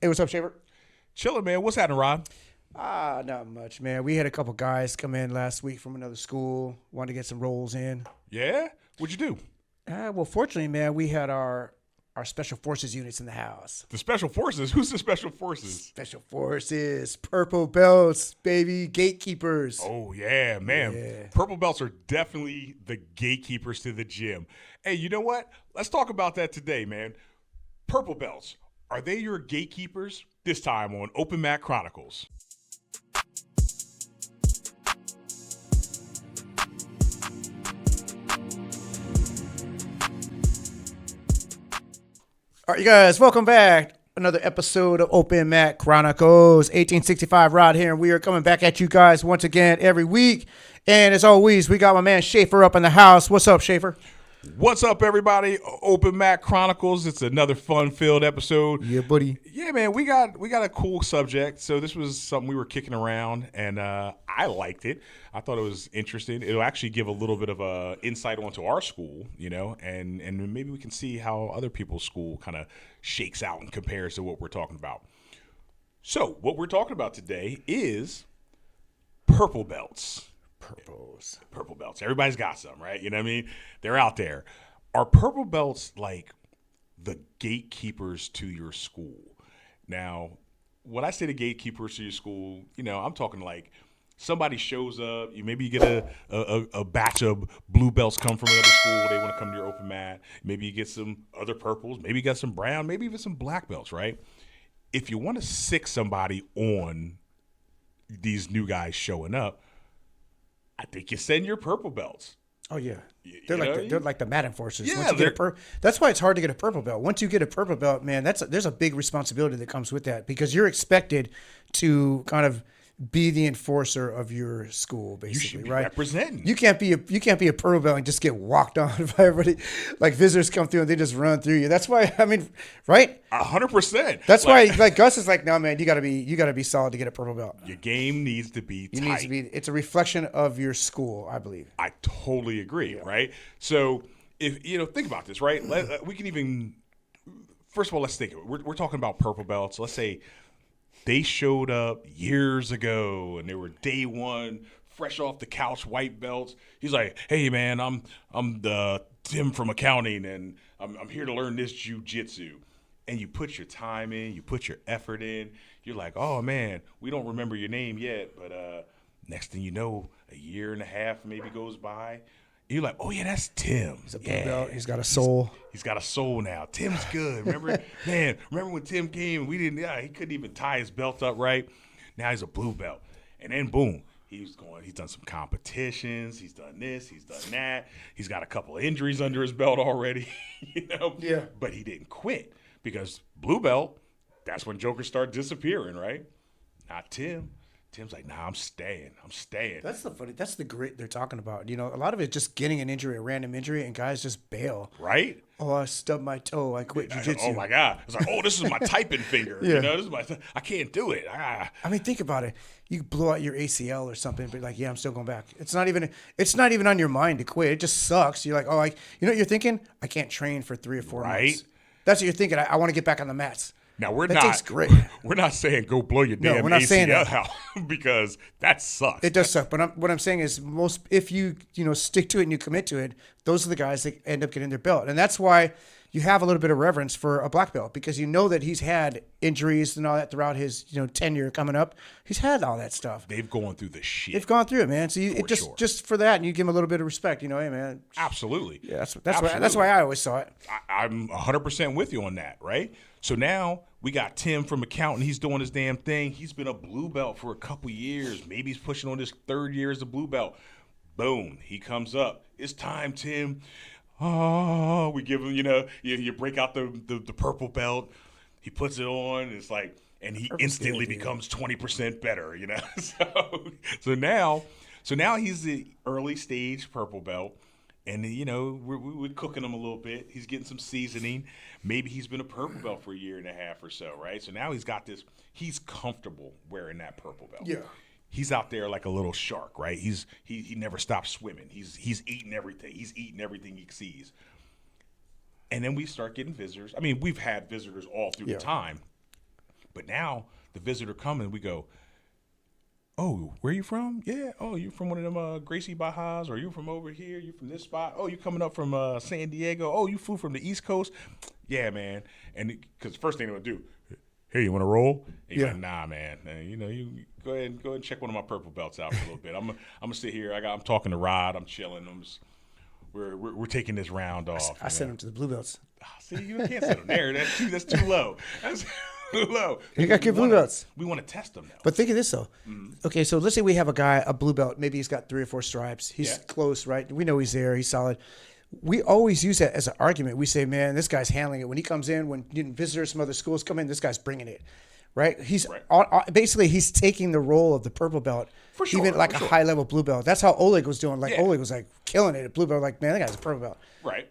Hey, what's up, Shaver? Chilling, man. What's happening, Rob? Not much, man. We had a couple guys come in last week from another school, wanted to get some roles in. Yeah? What'd you do? Well, fortunately, man, we had our special forces units in the house. The Special Forces? Who's the Special Forces? Special forces, purple belts, baby, gatekeepers. Oh, yeah, man. Yeah. Purple belts are definitely the gatekeepers to the gym. Hey, you know what? Let's talk about that today, man. Purple belts, are they your gatekeepers? This time on Open Mat Chronicles. All right, you guys, welcome back. Another episode of Open Mat Chronicles. 1865 Rod here, and we are coming back at you guys once again every week. And as always, we got my man Schaefer up in the house. What's up, Schaefer? What's up, everybody? Open Mat Chronicles. It's another fun-filled episode. Yeah, buddy. Yeah, man, we got a cool subject. So this was something we were kicking around, and I liked it. I thought it was interesting. It'll actually give a little bit of a insight onto our school, you know, and maybe we can see how other people's school kind of shakes out and compares to what we're talking about. So what we're talking about today is purple belts. Purple belts. Everybody's got some, right? You know what I mean? They're out there. Are purple belts like the gatekeepers to your school? Now, when I say the gatekeepers to your school, you know, I'm talking like somebody shows up, maybe you get a batch of blue belts come from another school, they want to come to your open mat. Maybe you get some other purples, maybe you got some brown, maybe even some black belts, right? If you want to sick somebody on these new guys showing up, I think you send your purple belts. Oh yeah, You know? they're like the mat enforcers. Yeah, Once you get that's why it's hard to get a purple belt. Once you get a purple belt, man, there's a big responsibility that comes with that because you're expected to kind of be the enforcer of your school, basically, You should be right? representing. You can't be a purple belt and just get walked on by everybody. Like visitors come through and they just run through you. That's why right? 100%. That's why Gus is like, no man, you gotta be solid to get a purple belt. Your game needs to be tight. You need to be. It's a reflection of your school, I believe. I totally agree, right? So if think about this, right? We can even first of all, let's think. We're talking about purple belts. Let's say they showed up years ago and they were day one, fresh off the couch, white belts. He's like, "Hey man, I'm the Tim from accounting, and I'm here to learn this jujitsu." And you put your time in, you put your effort in. You're like, "Oh man, we don't remember your name yet, but next thing you know, a year and a half maybe goes by. You're like, oh yeah, that's Tim. He's a blue belt. He's got a soul. He's got a soul now. Tim's good. Remember, man, remember when Tim came and he couldn't even tie his belt up right. Now he's a blue belt. And then boom, he's done some competitions. He's done this, he's done that. He's got a couple of injuries under his belt already, Yeah. But he didn't quit because blue belt, that's when jokers start disappearing, right? Not Tim. Tim's like, nah, I'm staying. That's the grit they're talking about. You know, a lot of it just getting an injury, a random injury, and guys just bail. Right? Oh, I stubbed my toe. I quit jiu-jitsu. Oh my God. It's like, oh, this is my typing finger. Yeah. This is I can't do it. I mean, think about it. You blow out your ACL or something, but like, yeah, I'm still going back. It's not even on your mind to quit. It just sucks. You're like, oh, you know what you're thinking? I can't train for 3 or 4 months. That's what you're thinking. I want to get back on the mats. Now That takes grit. we're not saying go blow your damn we're not saying ACL that. out because that sucks. It does suck, but what I'm saying is if you stick to it and you commit to it, those are the guys that end up getting their belt, and that's why you have a little bit of reverence for a black belt because you know that he's had injuries and all that throughout his tenure coming up. He's had all that stuff. They've gone through the shit. They've gone through it, man. So just for that, and you give him a little bit of respect. Hey, man. Absolutely. Yeah, that's why I always saw it. I'm 100% with you on that, right? So now we got Tim from accounting. He's doing his damn thing. He's been a blue belt for a couple years. Maybe he's pushing on his 3rd year as a blue belt. Boom, he comes up. It's time, Tim. Oh, we give him, you break out the purple belt. He puts it on. It's like, and he instantly becomes 20% better, So now he's the early stage purple belt. And, we're cooking him a little bit. He's getting some seasoning. Maybe he's been a purple belt for a year and a half or so, right? So now he's got this. He's comfortable wearing that purple belt. Yeah. He's out there like a little shark, right? He never stops swimming. He's eating everything. He's eating everything he sees. And then we start getting visitors. I mean, we've had visitors all through the time. now the visitor comes and we go, oh, where you from? Yeah. Oh, you from one of them Gracie Bajas, or you from over here? You from this spot? Oh, you coming up from San Diego? Oh, you flew from the East Coast? Yeah, man. And because the first thing they would do, hey, you want to roll? And you're like, nah, man. You know, you go ahead and check one of my purple belts out for a little bit. I'm gonna sit here. I'm talking to Rod. I'm chilling. We're taking this round off. I sent him to the blue belts. See, you can't send them there. That's too low. That's too low. You got good blue belts. We want to test them now. But think of this though. Okay, so let's say we have a guy, a blue belt. Maybe he's got 3 or 4 stripes. He's close, right? We know he's there. He's solid. We always use that as an argument. We say, man, this guy's handling it. When he comes in, when visitors from other schools come in, this guy's bringing it, right? He's basically he's taking the role of the purple belt, for sure, even like a high level blue belt. That's how Oleg was doing. Like Oleg was like killing it at blue belt. Like, man, that guy's a purple belt, right?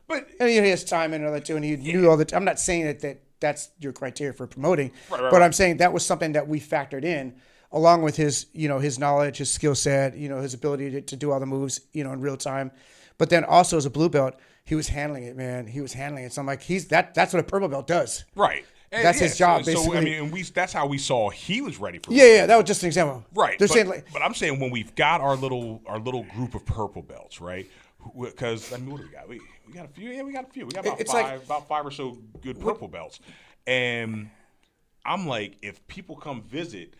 But and he has time and all that too, and he knew all the. I'm not saying that that's your criteria for promoting, right. I'm saying that was something that we factored in, along with his, his knowledge, his skill set, his ability to do all the moves, in real time. But then also as a blue belt, he was handling it, man. He was handling it. So I'm like, that's what a purple belt does. Right. And that's his job, basically. So, I mean, that's how we saw he was ready for. Yeah, that was just an example. Right. They're saying, saying but I'm saying when we've got our little group of purple belts, right? Because I mean, what do we got? We got a few. Yeah, we got a few. We got about five or so good purple belts. And I'm like, if people come visit,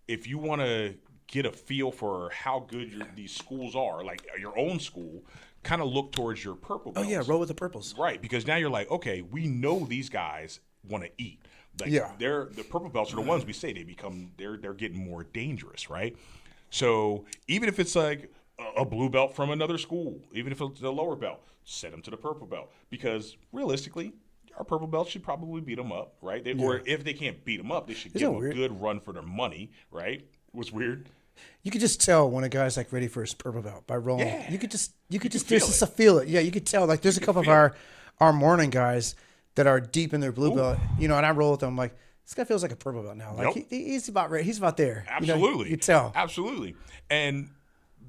if you want to get a feel for how good these schools are, like your own school, kind of look towards your purple belts. Oh, yeah, roll with the purples. Right, because now you're like, okay, we know these guys want to eat. Like, the purple belts are the ones we say they're getting more dangerous, right? So even if it's like a blue belt from another school, even if it's a lower belt, send them to the purple belt, because realistically, our purple belts should probably beat them up, right? Or if they can't beat them up, they should give them a good run for their money, right? What's weird? You could just tell when a guy's like ready for his purple belt by rolling. Yeah. You could just feel it. Yeah, you could tell. Like there's a couple of our morning guys that are deep in their blue belt, and I roll with them. I'm like, this guy feels like a purple belt now. Like he's about ready. He's about there. Absolutely. You tell. Absolutely. And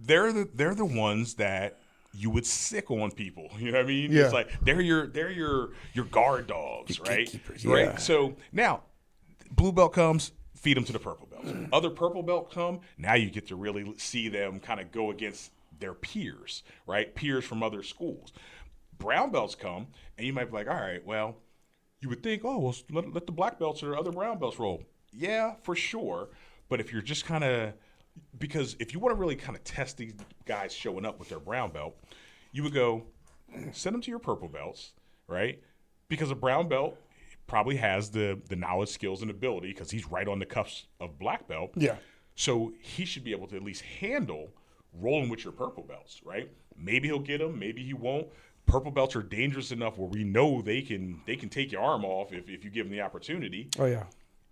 they're the ones that you would sick on people. You know what I mean? Yeah. It's like they're your guard dogs, right? Gatekeepers, right. So now blue belt comes, feed them to the purple belts. Other purple belt come, now you get to really see them kind of go against their peers, right? Peers from other schools. Brown belts come, and you might be like, all right, well, you would think, oh, well, let the black belts or other brown belts roll. Yeah, for sure. But if you're just kind of, because if you want to really kind of test these guys showing up with their brown belt, you would go, send them to your purple belts, right? Because a brown belt probably has the knowledge, skills, and ability, because he's right on the cuffs of black belt. Yeah. So he should be able to at least handle rolling with your purple belts, right? Maybe he'll get them, maybe he won't. Purple belts are dangerous enough where we know they can take your arm off if you give them the opportunity. Oh, yeah.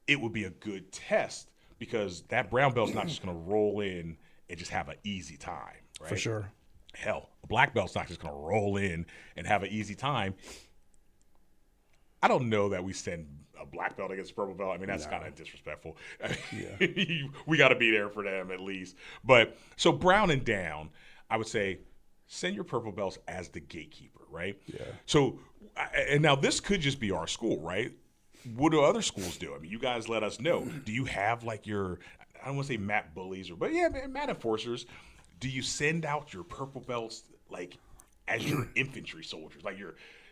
It would be a good test, because that brown belt's not just going to roll in and just have an easy time, right? For sure. Hell, a black belt's not just going to roll in and have an easy time. I don't know that we send a black belt against a purple belt. I mean, that's kind of disrespectful. Yeah. We got to be there for them at least. But so brown and down, I would say send your purple belts as the gatekeeper, right? Yeah. So, and now this could just be our school, right? What do other schools do? I mean, you guys let us know. Do you have like your, I don't want to say mat bullies, but yeah, mat enforcers. Do you send out your purple belts like as your infantry soldiers? Like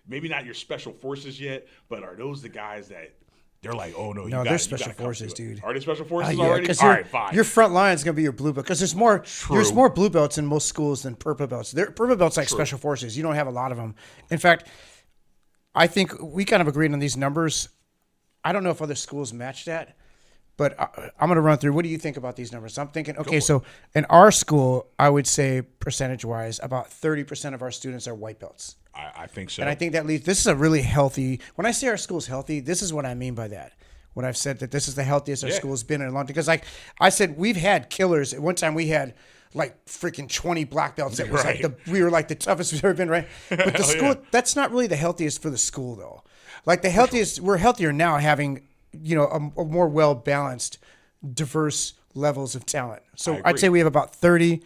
maybe not your special forces yet, but are those the guys that they're like, oh no, they're special forces, dude. Are they special forces already? All right, fine. Your front line is gonna be your blue belt, because there's more blue belts in most schools than purple belts. Purple belts like special forces. You don't have a lot of them. In fact, I think we kind of agreed on these numbers. I don't know if other schools match that, but I'm going to run through. What do you think about these numbers? I'm thinking, okay, so in our school, I would say percentage-wise, about 30% of our students are white belts. I think so. And I think that leads, this is a really healthy, when I say our school's healthy, this is what I mean by that. When I've said that this is the healthiest our school's been in a long time. Because like I said, we've had killers. At one time we had like freaking 20 black belts. That was like we were like the toughest we've ever been, right? But the school, that's not really the healthiest for the school though. Like the healthiest, we're healthier now having, a more well-balanced, diverse levels of talent. So I'd say we have about 30%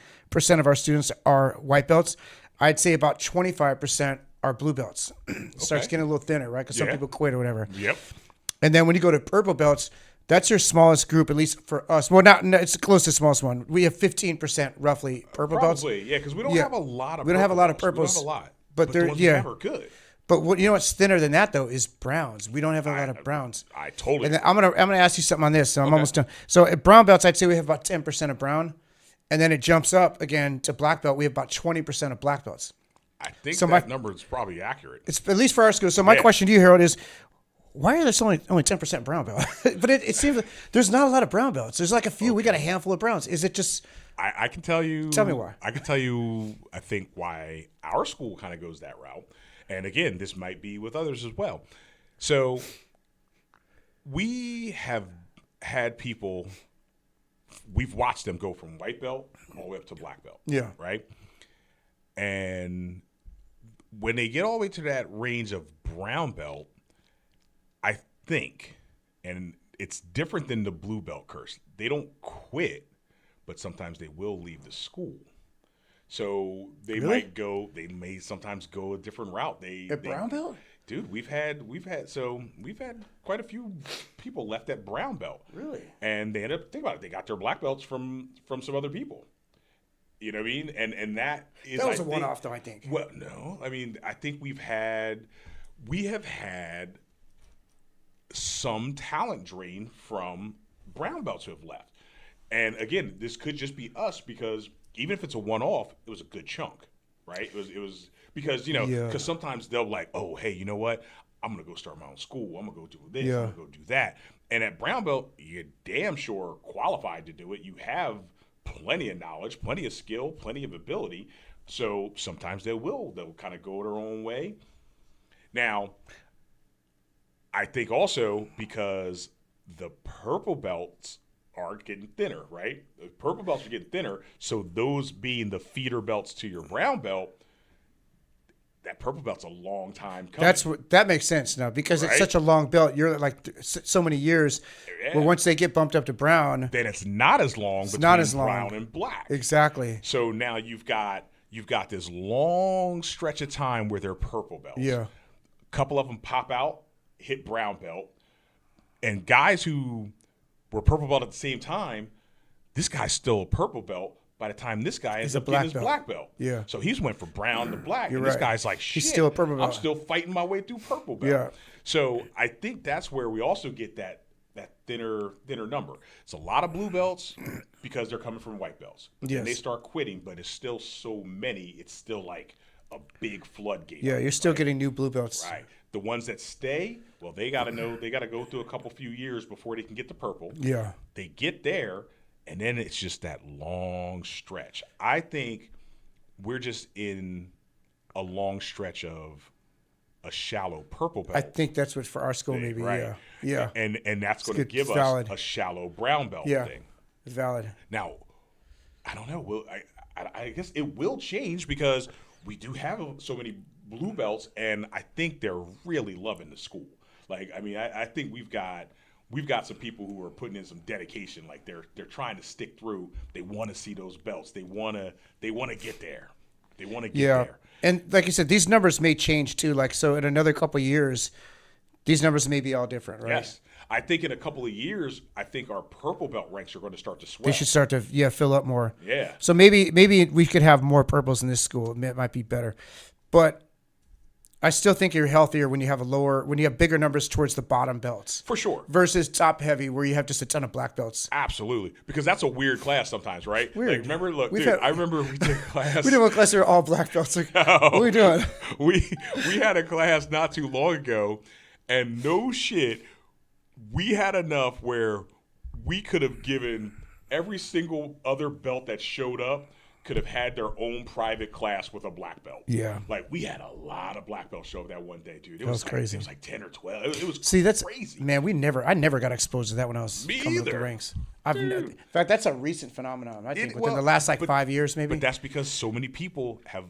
of our students are white belts. I'd say about 25% are blue belts. Starts getting a little thinner, right? Because some people quit or whatever. Yep. And then when you go to purple belts, That's your smallest group, at least for us. Well, not no, it's close to the smallest one. We have 15% roughly purple belts. Probably, yeah, because we don't Yeah. have a lot of. We don't have a lot of purple belts. purples, We don't have a lot, but the they're ones we have are good. But what what's thinner than that though is browns. We don't have a lot of browns. I totally. And then I'm gonna ask you something on this. So I'm almost done. So at brown belts, I'd say we have about 10% of brown, and then it jumps up again to black belt. We have about 20% of black belts. I think so that number is probably accurate. It's at least for our school. So my question to you, Harold, is why are there only 10% brown belt? But it seems like there's not a lot of brown belts. There's like a few. We got a handful of browns. Is it just? I can tell you. Tell me why. I can tell you. I think why our school kind of goes that route. And again, this might be with others as well. So we have had people. We've watched them go from white belt all the way up to black belt. Yeah. Right. And when they get all the way to that range of brown belt, I think, and it's different than the blue belt curse. They don't quit, but sometimes they will leave the school. So they might go. They may sometimes go a different route. Brown belt, dude. We've had quite a few people left at brown belt. Really? And they ended up think about it. They got their black belts from some other people. You know what I mean? And that was a one-off, though. I think. Well, no. I mean, I think we have had some talent drain from brown belts who have left. And again, this could just be us because even if it's a one-off, it was a good chunk, right? It was because because sometimes they'll like, oh, hey, you know what? I'm gonna go start my own school. I'm gonna go do this. I'm gonna go do that. And at brown belt, you're damn sure qualified to do it. You have plenty of knowledge, plenty of skill, plenty of ability. So sometimes they'll kind of go their own way. Now, I think also because the purple belts are getting thinner, right? The purple belts are getting thinner, so those being the feeder belts to your brown belt, that purple belt's a long time coming. That makes sense now because it's such a long belt. You're like so many years. Yeah. Where once they get bumped up to brown, then it's not as long. It's not as long. Brown and black. Exactly. So now you've got this long stretch of time where they're purple belts. Yeah. A couple of them pop out, hit brown belt, and guys who were purple belt at the same time, this guy's still a purple belt by the time this guy ends up getting his black belt. Yeah. So he's went from brown to black, You're and this guy's like, shit, he's still a purple belt. I'm still fighting my way through purple belt. Yeah. So I think that's where we also get that thinner number. It's a lot of blue belts because they're coming from white belts. Yes. And they start quitting, but it's still so many, it's still like a big floodgate. Yeah, you're still getting new blue belts. Right. The ones that stay, well, they got to go through a few years before they can get to purple. Yeah. They get there, and then it's just that long stretch. I think we're just in a long stretch of a shallow purple belt. I think that's what for our school thing, maybe. right? Yeah. And that's going to give valid. us a shallow brown belt thing. It's valid. Now, I don't know. I guess it will change because we do have so many blue belts, and I think they're really loving the school. Like, I mean, I think we've got some people who are putting in some dedication. Like they're trying to stick through. They want to see those belts. They want to get there. They want to get there. And like you said, these numbers may change too. Like, so in another couple of years, these numbers may be all different, right? Yes. I think in a couple of years, I think our purple belt ranks are going to start to swell. They should start to fill up more. Yeah. So maybe we could have more purples in this school. It might be better, but I still think you're healthier when you have bigger numbers towards the bottom belts. For sure. Versus top heavy where you have just a ton of black belts. Absolutely. Because that's a weird class sometimes, right? Weird. Like, remember, I remember we took class. We did one class that were all black belts. Like, what are we doing? We had a class not too long ago, and no shit, we had enough where we could have given every single other belt that showed up could have had their own private class with a black belt. Yeah. Like, we had a lot of black belts show up that one day, dude. It was crazy. It was like 10 or 12. It was crazy. Man, I never got exposed to that when I was coming up the ranks. In fact, that's a recent phenomenon, I think, within the last 5 years maybe. But that's because so many people have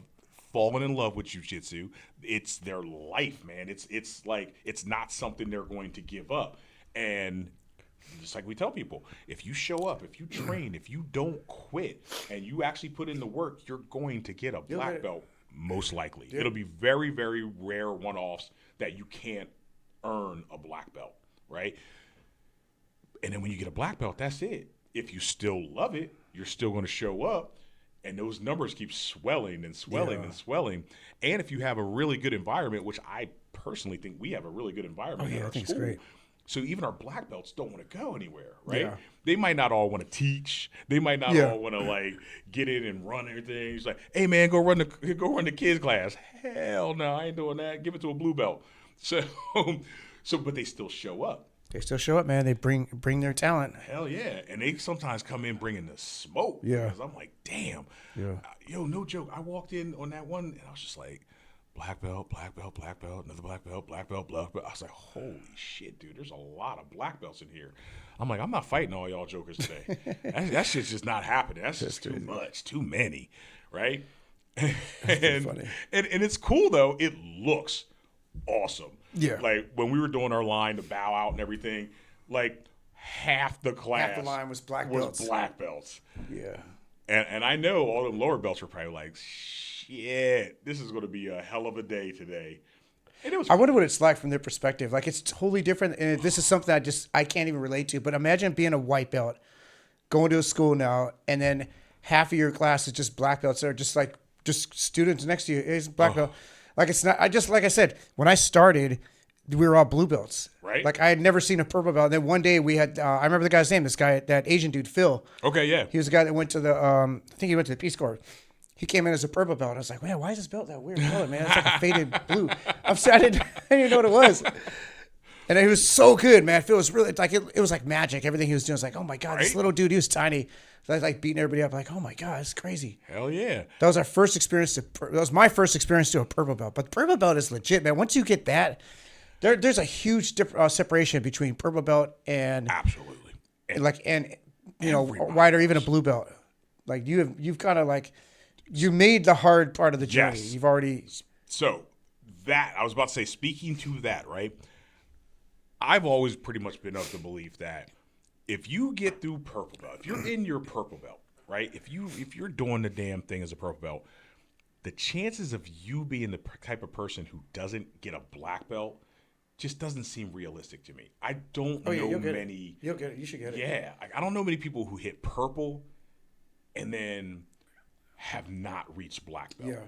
fallen in love with jiu-jitsu. It's their life, man. It's like it's not something they're going to give up. And just like we tell people, if you show up, if you train, if you don't quit, and you actually put in the work, you're going to get a black belt, most likely. Yep. It'll be very, very rare one-offs that you can't earn a black belt, right? And then when you get a black belt, that's it. If you still love it, you're still going to show up. And those numbers keep swelling and swelling and swelling. And if you have a really good environment, which I personally think we have a really good environment in our school. It's great. So even our black belts don't want to go anywhere, right? Yeah. They might not all want to teach. They might not all want to like get in and run everything. It's like, hey man, go run the kids class. Hell no, I ain't doing that. Give it to a blue belt. So but they still show up. They still show up, man. They bring their talent. Hell yeah. And they sometimes come in bringing the smoke. Yeah. Because I'm like, damn. Yeah. Yo, no joke. I walked in on that one and I was just like, black belt, black belt, black belt, another black belt, black belt, black belt. I was like, holy shit, dude. There's a lot of black belts in here. I'm like, I'm not fighting all y'all jokers today. that shit's just not happening. That's just too much, too many, right? And funny. And it's cool, though. It looks awesome. Yeah. Like when we were doing our line to bow out and everything, like half the class the line was black belts. Yeah. And I know all the lower belts were probably like, shit, this is going to be a hell of a day today. And it was. I wonder what it's like from their perspective. Like it's totally different. And this is something I can't even relate to. But imagine being a white belt, going to a school now, and then half of your class is just black belts. They're just students next to you. It's black belt. Like it's not. Like I said, when I started, we were all blue belts. Right. Like I had never seen a purple belt. And then one day we had. I remember the guy's name. This guy, that Asian dude, Phil. Okay, yeah. He was the guy that went to the. I think he went to the Peace Corps. He came in as a purple belt. I was like, man, why is this belt that weird color, man? It's like a faded blue. I didn't even know what it was. And he was so good, man. Phil was really like it was like magic. Everything he was doing was like, oh my god, This little dude, he was tiny. So I was like beating everybody up, like, oh my god, it's crazy. Hell yeah. That was our first experience. That was my first experience to a purple belt. But the purple belt is legit, man. Once you get that, there's a huge separation between purple belt and absolutely, and white or even a blue belt. Like you've kind of like. You made the hard part of the journey. Yes. You've already. So that I was about to say, speaking to that, right? I've always pretty much been of the belief that if you get through purple belt, if you're in your purple belt, right? If you're doing the damn thing as a purple belt, the chances of you being the type of person who doesn't get a black belt just doesn't seem realistic to me. I don't know many. You'll get it. You should get it. Yeah, I don't know many people who hit purple and then have not reached black belt. Yeah.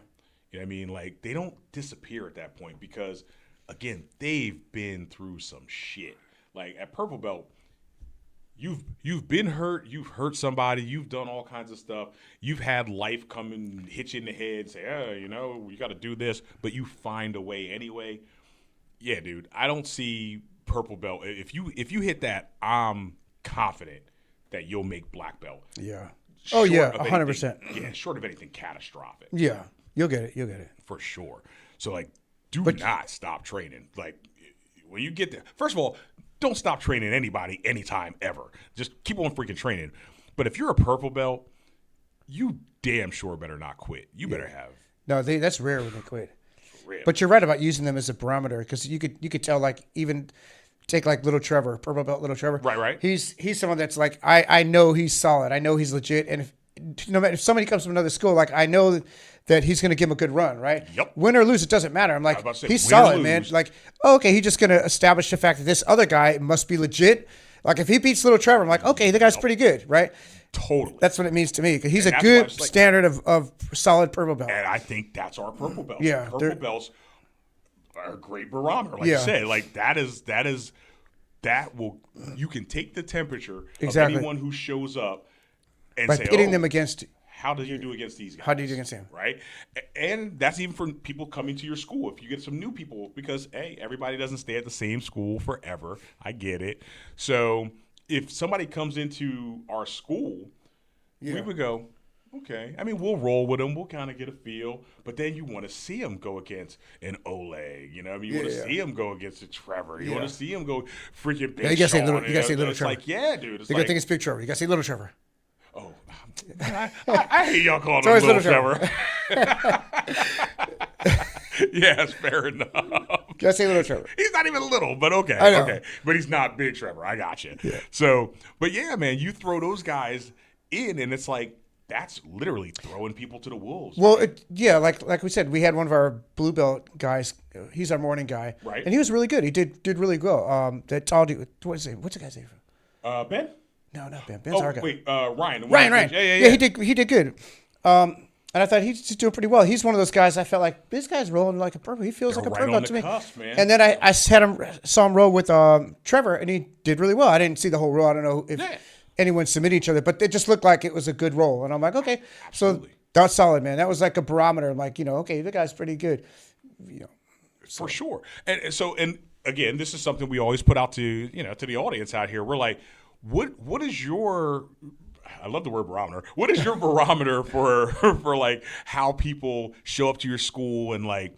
You know what I mean? Like, they don't disappear at that point because, again, they've been through some shit. Like, at purple belt, you've been hurt, you've hurt somebody, you've done all kinds of stuff. You've had life come and hit you in the head, say, you got to do this, but you find a way anyway. Yeah, dude, I don't see purple belt. If you hit that, I'm confident that you'll make black belt. Yeah. Oh, yeah, 100%. Yeah, short of anything catastrophic. Yeah, you'll get it. For sure. So, like, not stop training. Like, when you get there, first of all, don't stop training anybody anytime ever. Just keep on freaking training. But if you're a purple belt, you damn sure better not quit. You better have. No, that's rare when they quit. Rare. But you're right about using them as a barometer because you could tell, like, even take like Little Trevor, purple belt Little Trevor. Right. He's someone that's like, I know he's solid. I know he's legit. And if somebody comes from another school, like I know that he's going to give him a good run, right? Yep. Win or lose, it doesn't matter. I'm like, he's solid, man. Like, okay, he's just going to establish the fact that this other guy must be legit. Like if he beats Little Trevor, I'm like, okay, the guy's pretty good, right? Totally. That's what it means to me because he's a good standard of solid purple belt. And I think that's our purple belts. Yeah, purple belts are a great barometer, like you said. Like that will you can take the temperature of anyone who shows up and by say, pitting them against. How did you do against these guys? How do you do against him? Right, and that's even for people coming to your school. If you get some new people, because hey, everybody doesn't stay at the same school forever. I get it. So if somebody comes into our school, we would go. Okay. I mean, we'll roll with them. We'll kind of get a feel. But then you want to see them go against an Oleg. You know what I mean? You want to see them go against a Trevor. You want to see them go freaking big. You got to say little Trevor. Like, yeah, dude. You got to think it's big Trevor. You got to say Little Trevor. Oh, I hate y'all calling him Little Trevor. Yes, fair enough. You got to say Little Trevor. He's not even little, but okay. Okay. But he's not big Trevor. I got you. Yeah. So, but yeah, man, you throw those guys in, and it's like, that's literally throwing people to the wolves. Well, like we said, we had one of our blue belt guys. He's our morning guy, right? And he was really good. He did really well. That tall dude. What's the guy's name? Ben? No, not Ben. Ben's our guy. Wait, Ryan. Ryan. Yeah. He did good. And I thought he's just doing pretty well. He's one of those guys I felt like this guy's rolling like a purple. He feels like a right purple on to the me. cusp, man. And then I saw him roll with Trevor, and he did really well. I didn't see the whole roll. I don't know if anyone submitted each other, but it just looked like it was a good roll. And I'm like, okay, Absolutely. So that's solid, man. That was like a barometer. I'm like, okay, the guy's pretty good. For sure. And again, this is something we always put out to to the audience out here. We're like, what is your I love the word barometer. What is your barometer for like how people show up to your school, and like,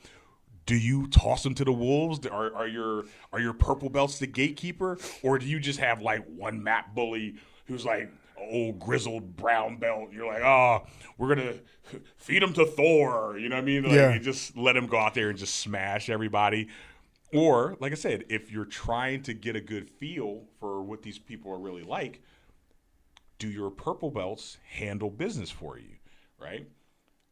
do you toss them to the wolves? Are your purple belts the gatekeeper, or do you just have like one map bully who's like an old grizzled brown belt? You're like, oh, we're gonna feed him to Thor. You know what I mean? Like, you just let him go out there and just smash everybody. Or, like I said, if you're trying to get a good feel for what these people are really like, do your purple belts handle business for you, right?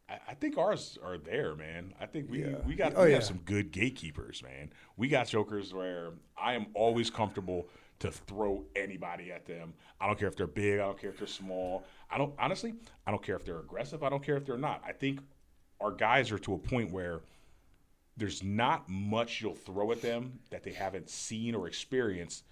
I think ours are there, man. I think we have some good gatekeepers, man. We got jokers where I am always comfortable to throw anybody at them. I don't care if they're big. I don't care if they're small. I don't care if they're aggressive. I don't care if they're not. I think our guys are to a point where there's not much you'll throw at them that they haven't seen or experienced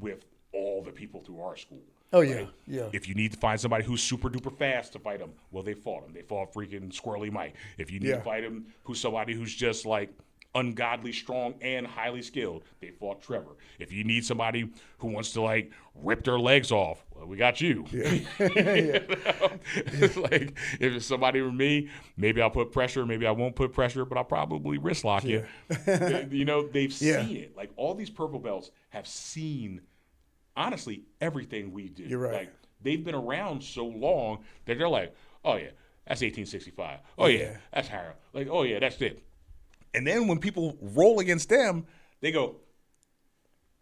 with all the people through our school. Oh, yeah, right? yeah. If you need to find somebody who's super duper fast to fight him, well, they fought him. They fought freaking Squirrely Mike. If you need to fight him, who's somebody who's just like ungodly strong and highly skilled, they fought Trevor. If you need somebody who wants to like rip their legs off, well, we got you. Yeah. It's like, if it's somebody with me, maybe I'll put pressure, maybe I won't put pressure, but I'll probably wrist lock you. They've seen it. Like, all these purple belts have seen, honestly, everything we do. You're right. Like, they've been around so long that they're like, oh yeah, that's 1865. Oh yeah, that's Harold. Like, oh yeah, that's it. And then when people roll against them, they go,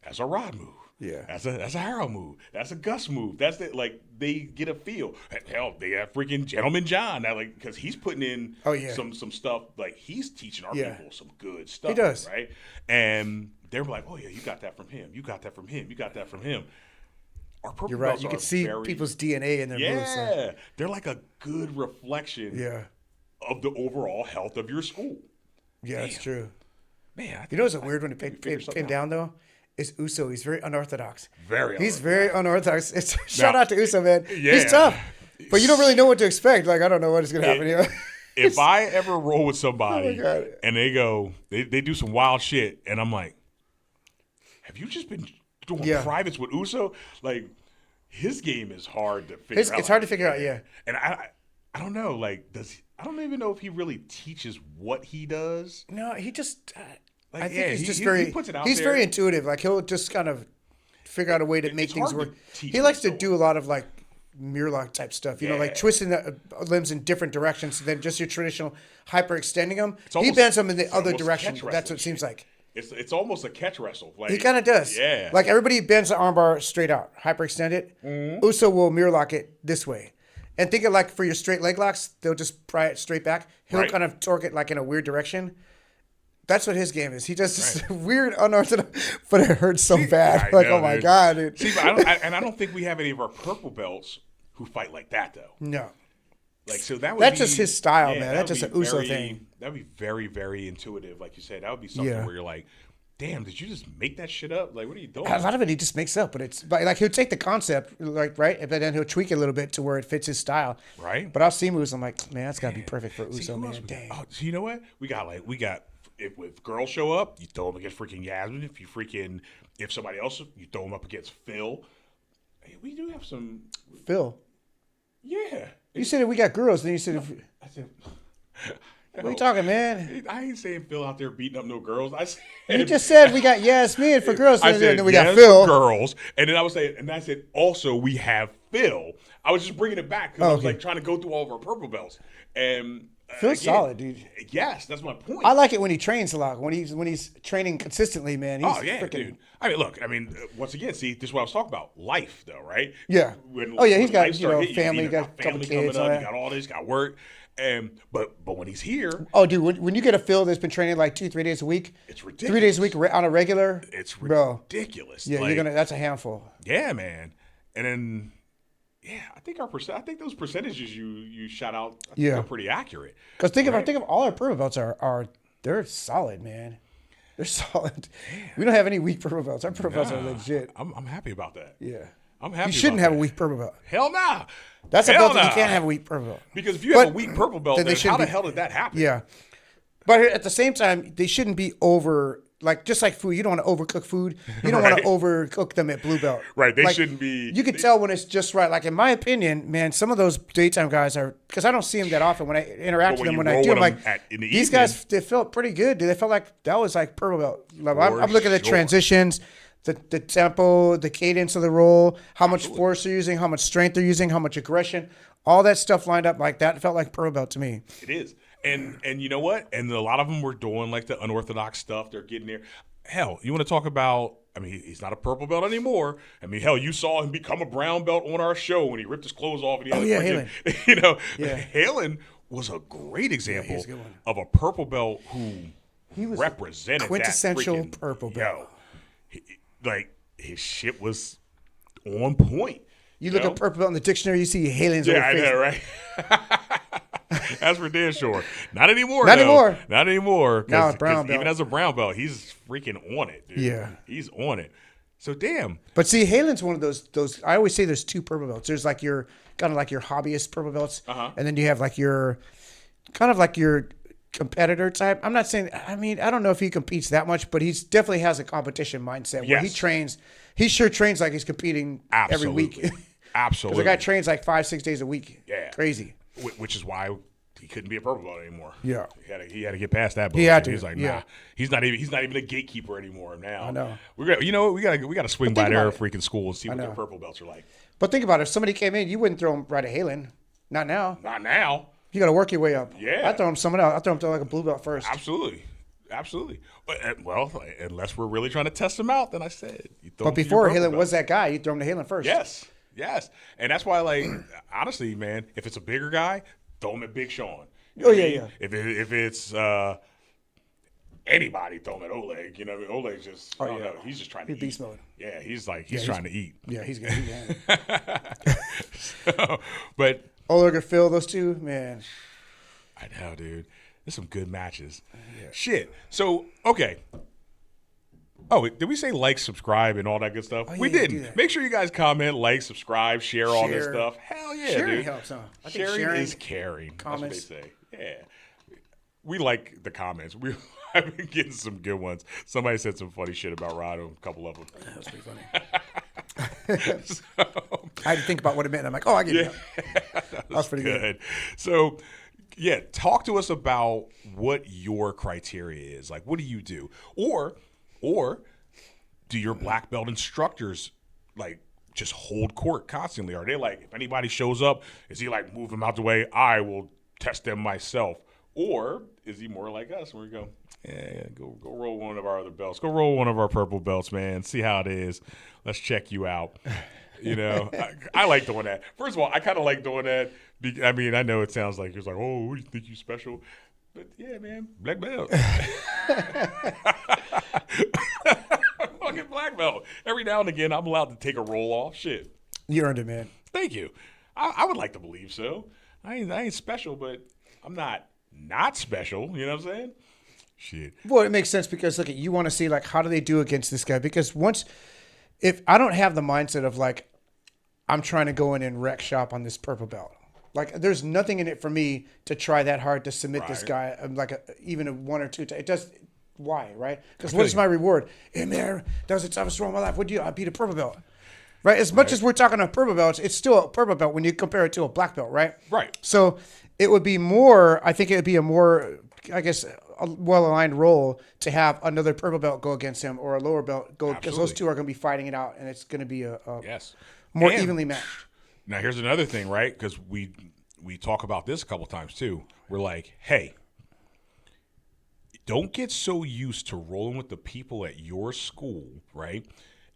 that's a Rod move. Yeah. That's a Harold move. That's a Gus move. That's it. Like, they get a feel. Hell, they have freaking Gentleman John now, like, because he's putting in some stuff. Like, he's teaching our people some good stuff. He does. Right? And they're like, oh yeah, you got that from him. You got that from him. You got that from him. Our purple You're right. belts You are can see people's DNA in their moves. Yeah. They're like a good reflection of the overall health of your school. Yeah, that's true. Man, you know what's a weird one to pin down though? Is Uso. He's very unorthodox. He's very unorthodox. Shout out to Uso, man. Yeah. He's tough, but you don't really know what to expect. Like, I don't know what is going to happen here. If I ever roll with somebody and they go, they do some wild shit, and I'm like, have you just been doing privates with Uso? Like, his game is hard to figure out. It's hard to figure out, yeah. And I don't know, like, I don't even know if he really teaches what he does. No, he just. Like, I think he's just very. He puts it out he's there. Very intuitive. Like, he'll just kind of figure out a way to make things work. He likes to do a lot of like Muirlock type stuff. You know, like twisting the limbs in different directions than just your traditional hyperextending them. He bends them in the other direction. That's what it seems like. It's almost a catch wrestle. Like, he kind of does. Yeah. Like, everybody bends the armbar straight out, hyperextend it. Mm-hmm. Uso will Muirlock it this way. And think of, like, for your straight leg locks, they'll just pry it straight back. He'll kind of torque it like in a weird direction. That's what his game is. He does this weird, unorthodox, but it hurts so bad. Like, oh my God, dude. See, I don't think we have any of our purple belts who fight like that, though. No. Like, so that's just his style, man. That's just an Uso thing. That would be very, very intuitive, like you said. That would be something where you're like, damn, did you just make that shit up? Like, what are you doing? A lot of it he just makes up, but it's like he'll take the concept, like, right, but then he'll tweak it a little bit to where it fits his style. Right. But I'll see moves, I'm like, man, that's got to be perfect for Uso, man. Dang. Oh, so you know what? We got if girls show up, you throw them against freaking Yasmin. If somebody else, you throw them up against Phil. Hey, we do have some. Phil. Yeah. You said we got girls, then you said. I said. What are you talking, man? I ain't saying Phil out there beating up no girls. You just said we got Yasmin for girls, and then we got Phil for girls, and then I said also we have Phil. I was just bringing it back because I was like trying to go through all of our purple belts, and Feels solid, dude. Yes, that's my point. I like it when he trains a lot. When he's training consistently, man. He's freaking, dude. I mean, look. I mean, once again, see, this is what I was talking about. Life, though, right? Yeah. He's got family, you got a couple kids, coming up, you got all this, got work, and but when he's here, oh, dude, when you get a Phil that's been training like 2-3 days a week, it's ridiculous. 3 days a week on a regular, it's ridiculous. Yeah, like, that's a handful. Yeah, man. And then, yeah, I think those percentages you shot out, are pretty accurate. Because think of all our purple belts are they're solid, man. They're solid. Damn. We don't have any weak purple belts. Our purple belts are legit. I'm happy about that. Yeah. I'm happy. You shouldn't have a weak purple belt. Hell nah. That's a belt that you can't have a weak purple belt. Because if you have a weak purple belt, then how the hell did that happen? Yeah. But at the same time, they shouldn't be over, like, just like food. You don't want to overcook food. You don't want to overcook them at blue belt. Right. They shouldn't be. You can tell when it's just right. Like, in my opinion, man, some of those daytime guys are, because I don't see them that often when I interact with them. When I do, I'm like, these guys, they felt pretty good, dude. They felt like that was like purple belt level. I'm looking at the transitions, the tempo, the cadence of the roll, how much force they're using, how much strength they're using, how much aggression. All that stuff lined up like that. It felt like purple belt to me. It is. And you know what? And a lot of them were doing like the unorthodox stuff. They're getting there. Hell, you want to talk about, I mean, he's not a purple belt anymore. I mean, hell, you saw him become a brown belt on our show when he ripped his clothes off. And he had Halen. Halen was a great example of a purple belt who represented quintessential that purple belt. His shit was on point. You look at purple belt in the dictionary, you see Halen's over face. Yeah, I know, right? That's for damn sure. Not anymore. Not anymore. Not anymore. Now it's brown belt. Even as a brown belt, he's freaking on it, dude. Yeah. He's on it. So damn. But see, Halen's one of those. I always say there's two purple belts. There's like your kind of like your hobbyist purple belts, and then you have like your kind of like your competitor type. I'm not saying. I mean, I don't know if he competes that much, but he definitely has a competition mindset where he trains. He sure trains like he's competing every week. Absolutely. Because the guy trains like 5-6 days a week. Yeah. Crazy. Which is why he couldn't be a purple belt anymore. Yeah. He had to get past that. He had to. He's like, nah. He's not even a gatekeeper annour now. I know. We got to swing by their freaking school and see what their purple belts are like. But think about it. If somebody came in, you wouldn't throw him right at Halen. Not now. Not now. You got to work your way up. Yeah. I'd throw him someone else. I'd throw him to like a blue belt first. Absolutely. But, well, unless we're really trying to test him out, then I said. But before Halen was that guy, you throw him to Halen first. Yes. And that's why, like, honestly, man, if it's a bigger guy, throw him at Big Sean. Yeah. If it's anybody, throw him at Oleg. You know, Oleg's just, I don't know, he's just trying to eat. Beast mode. Yeah, he's trying to eat. Yeah, he's good. But Oleg or Phil, those two, man. I know, dude. There's some good matches. Yeah. Shit. So, okay. Oh, did we say like, subscribe, and all that good stuff? We didn't. Make sure you guys comment, like, subscribe, share all this stuff. Hell yeah, sharing dude. Helps, huh? I think sharing is caring. Comments. That's what they say. Yeah. We like the comments. I've been getting some good ones. Somebody said some funny shit about Rado, a couple of them. That was pretty funny. I had to think about what it meant. I'm like, I get it. That was pretty good. So, yeah, talk to us about what your criteria is. Like, what do you do? Or do your black belt instructors, like, just hold court constantly? Are they like, if anybody shows up, is he like, move them out the way? I will test them myself. Or is he more like us where we go, go roll one of our other belts. Go roll one of our purple belts, man. See how it is. Let's check you out. You know, I like doing that. First of all, I kind of like doing that. I mean, I know it sounds like it's like, oh, you think you special? But yeah, man, black belt. Fucking black belt. Every now and again, I'm allowed to take a roll off. Shit. You earned it, man. Thank you. I would like to believe so. I ain't special, but I'm not special. You know what I'm saying? Shit. Well, it makes sense because look, you want to see like how do they do against this guy? Because if I don't have the mindset of like I'm trying to go in and wreck shop on this purple belt. Like, there's nothing in it for me to try that hard to submit this guy, even a 1 or 2 times. It does. Why, right? Because what is my reward? Hey, man, that was the toughest roll of my life. What do you? I beat a purple belt. Right? As much as we're talking about purple belts, it's still a purple belt when you compare it to a black belt, right? Right. So it would be more, I think it would be a more, I guess, a well-aligned role to have another purple belt go against him or a lower belt go, because those two are going to be fighting it out, and it's going to be a more evenly matched. Now, here's another thing, right? Because we talk about this a couple times too. We're like, hey, don't get so used to rolling with the people at your school, right?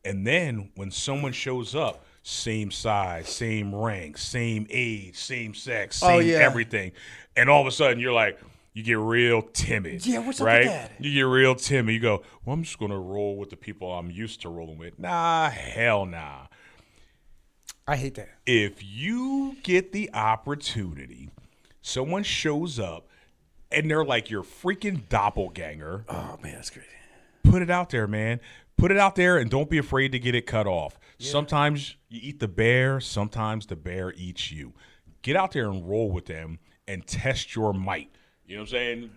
And then when someone shows up, same size, same rank, same age, same sex, same everything, and all of a sudden you're like, you get real timid. Yeah, what's up right? with that? You get real timid. You go, well, I'm just going to roll with the people I'm used to rolling with. Nah, hell nah. I hate that. If you get the opportunity, someone shows up and they're like your freaking doppelganger. Oh, man, that's crazy. Put it out there, man. Put it out there and don't be afraid to get it cut off. Yeah. Sometimes you eat the bear. Sometimes the bear eats you. Get out there and roll with them and test your might. You know what I'm saying?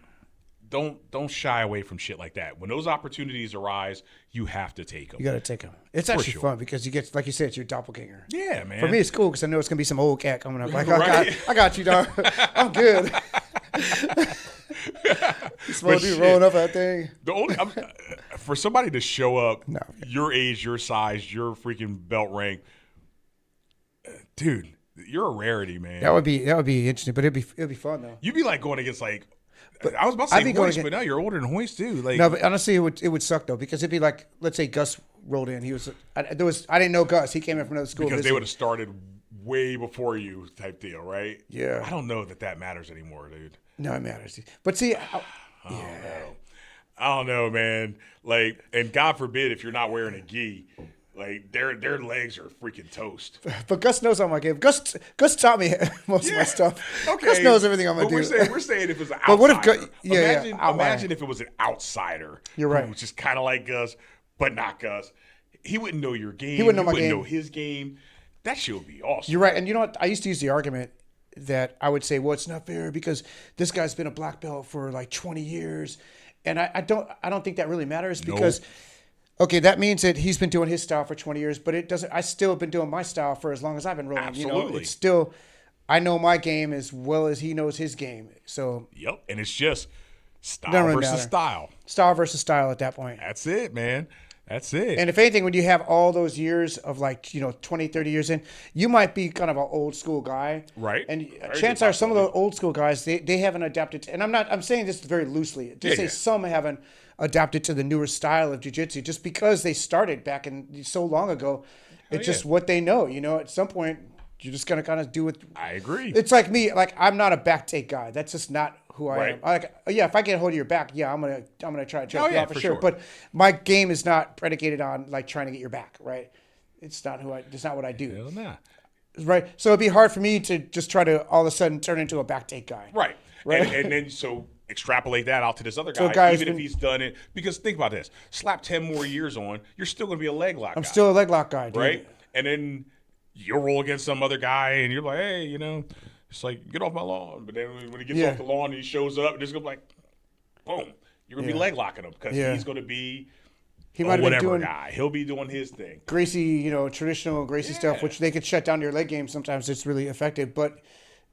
Don't shy away from shit like that. When those opportunities arise, you have to take them. You got to take them. It's actually fun because you get, like you said, it's your doppelganger. Yeah, man. For me, it's cool because I know it's going to be some old cat coming up. Like, right? I got you, dog. I'm good. Small dude rolling up that thing. The only for somebody to show up, your age, your size, your freaking belt rank, dude, you're a rarity, man. That would be interesting, but it'd be fun though. You'd be like going against like. But I was about to say Hoist, but now you're older than Hoist too. Like, no, but honestly, it would suck though because it'd be like, let's say Gus rolled in. I didn't know Gus. He came in from another school because they would have started way before you, type deal, right? Yeah. I don't know that matters anymore, dude. No, it matters. But see, I don't know, man. Like, and God forbid if you're not wearing a gi. Like their legs are freaking toast. But Gus knows all my game. Gus taught me most of my stuff. Okay. Gus knows everything I'm gonna do. We're saying if it was an outsider. But what if imagine if it was an outsider. You're right. Who's just kind of like Gus, but not Gus. He wouldn't know your game. He wouldn't know my game. Know his game. That shit would be awesome. You're right. And you know what? I used to use the argument that I would say, well, it's not fair because this guy's been a black belt for like 20 years, and I don't think that really matters because. Nope. Okay, that means that he's been doing his style for 20 years, but it doesn't. I still have been doing my style for as long as I've been rolling. Absolutely. You know, it's still, I know my game as well as he knows his game. So yep, and it's just style really versus style. Style versus style at that point. That's it, man. That's it. And if anything, when you have all those years of 20, 30 years in, you might be kind of an old school guy. Right. And chances are some of the old school guys, they haven't adapted to, and I'm saying this very loosely. Some haven't adapted to the newer style of jiu-jitsu just because they started back in so long ago. It's just what they know. You know, at some point, you're just going to kind of do it. I agree. It's like me. Like, I'm not a back take guy. That's just not who I am. If I get a hold of your back, I'm gonna try to choke you out for sure. But my game is not predicated on like trying to get your back, right? It's not what I do. Hell nah. Right. So it'd be hard for me to just try to all of a sudden turn into a back take guy. Right. And then so extrapolate that out to this other guy, even if he's done it. Because think about this: slap 10 more years on, you're still gonna be a leg lock. I'm still a leg lock guy, dude. Right. And then you'll roll against some other guy, and you're like, hey, it's like, get off my lawn. But then when he gets off the lawn and he shows up, and it's going to be like, boom. You're going to be leg locking him because he's going to be whatever guy. He'll be doing his thing. Gracie, traditional Gracie stuff, which they could shut down your leg game sometimes. It's really effective. But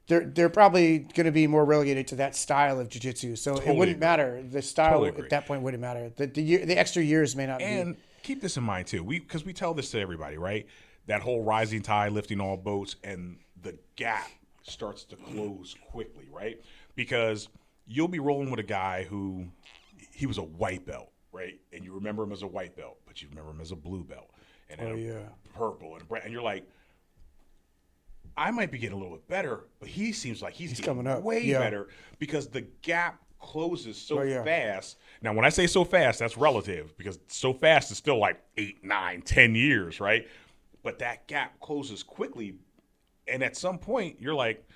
they're probably going to be more relegated to that style of jiu-jitsu. So it wouldn't matter. The style at that point wouldn't matter. The extra years may not be. And keep this in mind, too. Because we tell this to everybody, right? That whole rising tide, lifting all boats, and the gap starts to close quickly, right? Because you'll be rolling with a guy who he was a white belt, right? And you remember him as a white belt, but you remember him as a blue belt and purple and brown. And you're like, I might be getting a little bit better, but he seems like he's coming up way better because the gap closes so fast. Now, when I say so fast, that's relative because so fast is still like 8, 9, 10 years, right? But that gap closes quickly. And at some point, you're like,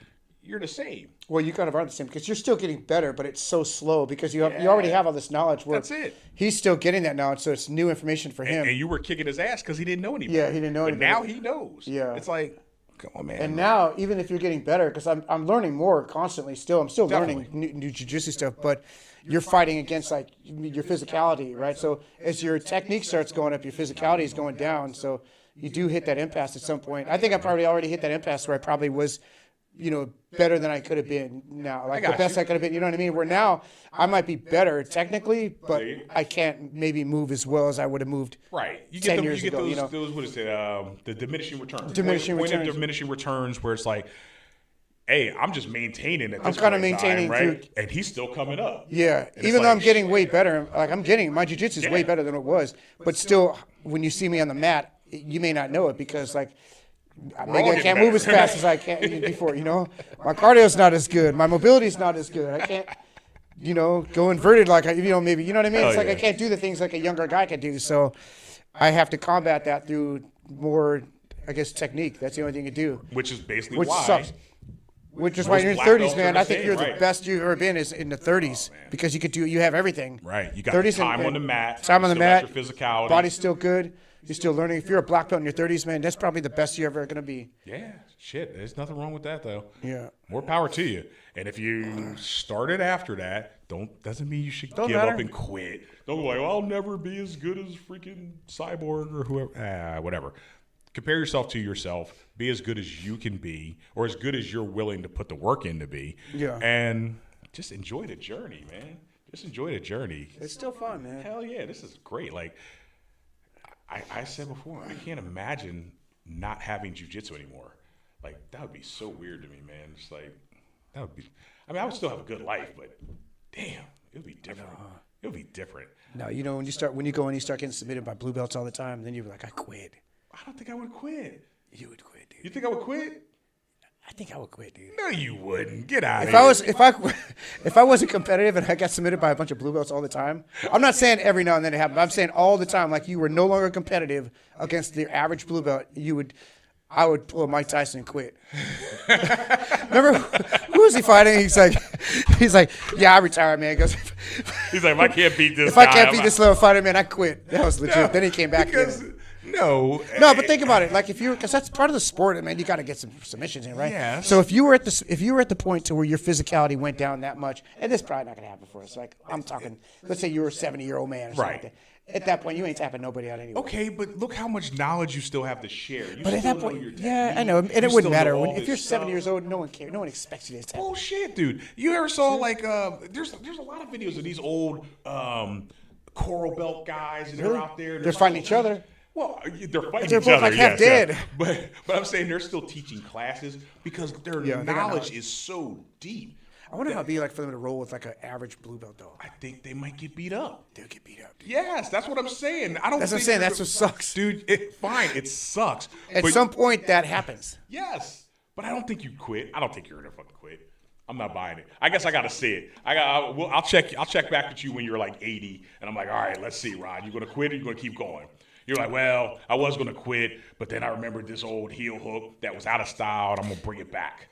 you're the same. Well, you kind of are the same because you're still getting better, but it's so slow because you already have all this knowledge. That's it. He's still getting that knowledge, so it's new information for him. And you were kicking his ass because he didn't know anything. Yeah, he didn't know anything. But now he knows. Yeah. It's like, come on, man. And now, even if you're getting better, because I'm learning more constantly still. I'm still learning new jiu-jitsu stuff, but you're fighting against like your physicality, right? So as your technique starts going up, your physicality is going down. So you do hit that impasse at some point. I think I probably already hit that impasse where I probably was, better than I could have been now. Like the best I could have been, you know what I mean? Where now I might be better technically, but I can't maybe move as well as I would have moved right. 10 years ago. Those, what is it, the diminishing returns. Diminishing returns. Diminishing returns where it's like, hey, I'm just maintaining at this I'm kinda point in time, maintaining right? through- And he's still coming up. Yeah, And even it's though I'm like, getting way better, like my jiu-jitsu is way Yeah. better than it was, but still, when you see me on the mat, you may not know it because like maybe all I getting can't move as better. fast as I can before. My cardio's not as good, my mobility's not as good. I can't, go inverted like maybe what I mean. Hell It's like yeah. I can't do the things like a younger guy can do, so I have to combat that through more, I guess, technique. That's the only thing you do, Which is basically which why. sucks. Which is why Most you're in black your 30s, belts are man. the I think same, you're the right. best you've ever been is in the 30s because you have everything. Right. You got 30s time and- on the mat. Time on the you still got mat. Your physicality. Body's still good. You're still learning. If you're a black belt in your 30s, man, that's probably the best you're ever going to be. Yeah. Shit. There's nothing wrong with that, though. Yeah. More power to you. And if you started after that, doesn't mean you should Don't give matter. up and quit. Don't go like, well, I'll never be as good as freaking Cyborg or whoever. Whatever. Compare yourself to yourself. Be as good as you can be, or as good as you're willing to put the work in to be. Yeah. And just enjoy the journey, man. Just enjoy the journey. It's still fun, man. Hell yeah, this is great. Like I said before, I can't imagine not having jiu-jitsu anymore. Like that would be so weird to me, man. It's like that would be. I mean, I would still have a good life, but damn, it would be different. It would be different. No, when you go and you start getting submitted by blue belts all the time, then you're like, I quit. I don't think I would quit. You would quit, dude. You think I would quit? I think I would quit, dude. No, you wouldn't. Get out of If here. if I wasn't competitive and I got submitted by a bunch of blue belts all the time, I'm not saying every now and then it happened. But I'm saying all the time, like you were no longer competitive against the average blue belt, I would pull Mike Tyson and quit. Remember who was he fighting? He's like, yeah, I retired, man. He goes, He's like, if I can't beat this if I guy, can't I'm beat out." this little fighter, man, I quit. That was legit. No, Then he came back. because again. no, No, but think about it. Like because that's part of the sport, man. You got to get some submissions in, right? Yes. So if you were at the point to where your physicality went down that much, and this is probably not going to happen for us. Like I'm talking, let's say you were a 70-year-old man, or something Right. like that. At that point, you ain't tapping nobody out anyway. Okay, but look how much knowledge you still have to share. You But at still that know point, your yeah, I technique. know, and You it still wouldn't know matter. all If this you're 70 stuff. years old, no one cares. No one expects you to tap. Bullshit, dude. You ever saw like there's a lot of videos of these old coral belt guys and they're Really? out there. They're fighting each other. Well, they're fighting They're each both other. like half yes, dead. yeah. But I'm saying they're still teaching classes because their Yeah, they got knowledge knowledge. is so deep. I wonder how it'd be like for them to roll with like an average blue belt, though. I think they might get beat up. They'll get beat up, dude. Yes, that's what I'm saying. I don't. That's what I'm think saying. they're That's what sucks. dude. Fine, it sucks. At but- some point, that happens. Yes, but I don't think you quit. I don't think you're gonna fucking quit. I'm not buying it. I guess I gotta see it. I'll check. I'll check back with you when you're like 80, and I'm like, all right, let's see, Rod. You gonna quit or you gonna keep going? You're like, well, I was gonna quit, but then I remembered this old heel hook that was out of style, and I'm gonna bring it back.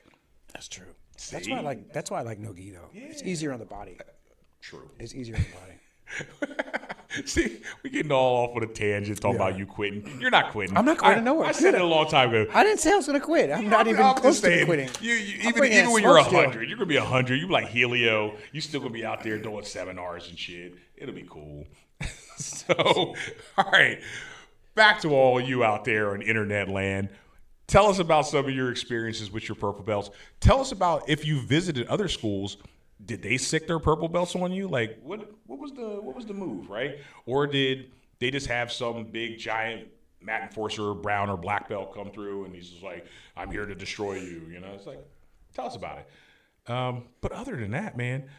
That's true. See? That's why I like no gi though. It's easier on the body. True. It's easier on the body. See, we getting all off on a tangent talking about you quitting. You're not quitting. I'm not quitting nowhere. I said it a long time ago. I didn't say I was gonna quit. I'm not even I'm close just to saying, quitting. You, I'm even bringing when that you're smoke still. 100, you're gonna be 100. You like Helio. You still gonna be out there doing seminars and shit. It'll be cool. So, all right, back to all you out there in internet land. Tell us about some of your experiences with your purple belts. Tell us about if you visited other schools. Did they sick their purple belts on you? Like what was the move, right? Or did they just have some big giant mat enforcer, brown or black belt come through and he's just like, I'm here to destroy you, you know? It's like, tell us about it. But other than that, man,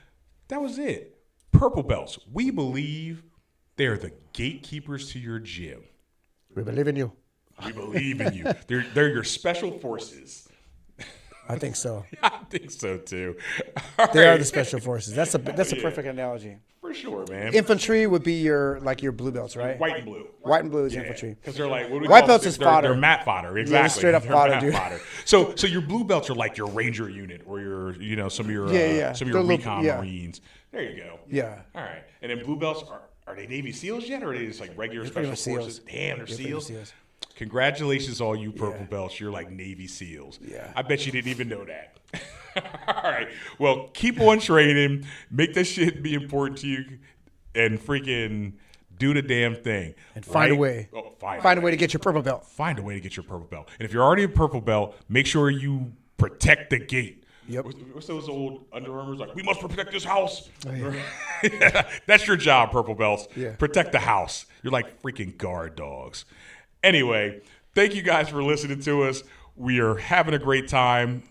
that was it. Purple belts. We believe they're the gatekeepers to your gym. We believe in you. We believe in you. They're your special forces. I think so. I think so too. All They are right. the special forces. That's a perfect analogy. For sure, man. Infantry would be your blue belts, right? White and blue. White and blue is infantry. Because they're like, what do we White call belts them? is They're- fodder. They're mat fodder, exactly. straight up They're fodder, mat dude. fodder. So your blue belts are like your ranger unit or your some of your some of your They're little- recon yeah. marines. There you go. Yeah. All right. And then blue belts are they Navy SEALs yet, or are they just like regular pretty special much forces? SEALs. Damn, they're pretty much SEALs. SEALs. Congratulations, all you purple Yeah. belts. You're like Navy SEALs. Yeah. I bet you didn't even know that. All right. Well, keep on training. Make that shit be important to you, and freaking do the damn thing. And find a right? way. Oh, Find a way to get your purple belt. Find a way to get your purple belt. And if you're already a purple belt, make sure you protect the gate. Yep. What's those old Under Armours like? We must protect this house. Oh, yeah. Yeah, that's your job, purple belts. Yeah. Protect the house. You're like freaking guard dogs. Anyway, thank you guys for listening to us. We are having a great time.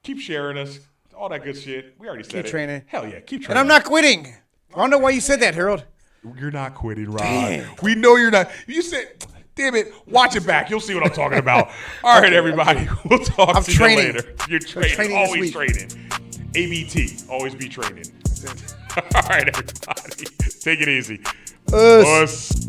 Keep sharing us. All that good shit. We already said Keep it. training. Hell yeah, keep training. And I'm not quitting. I don't know why you said that, Harold. You're not quitting, Rod. Damn. We know you're not. You said, damn it, watch it back. You'll see what I'm talking about. All right, everybody. We'll talk to training. you later. You're training. training this Always week. training. ABT. Always be training. All right, everybody. Take it easy. Us. Us.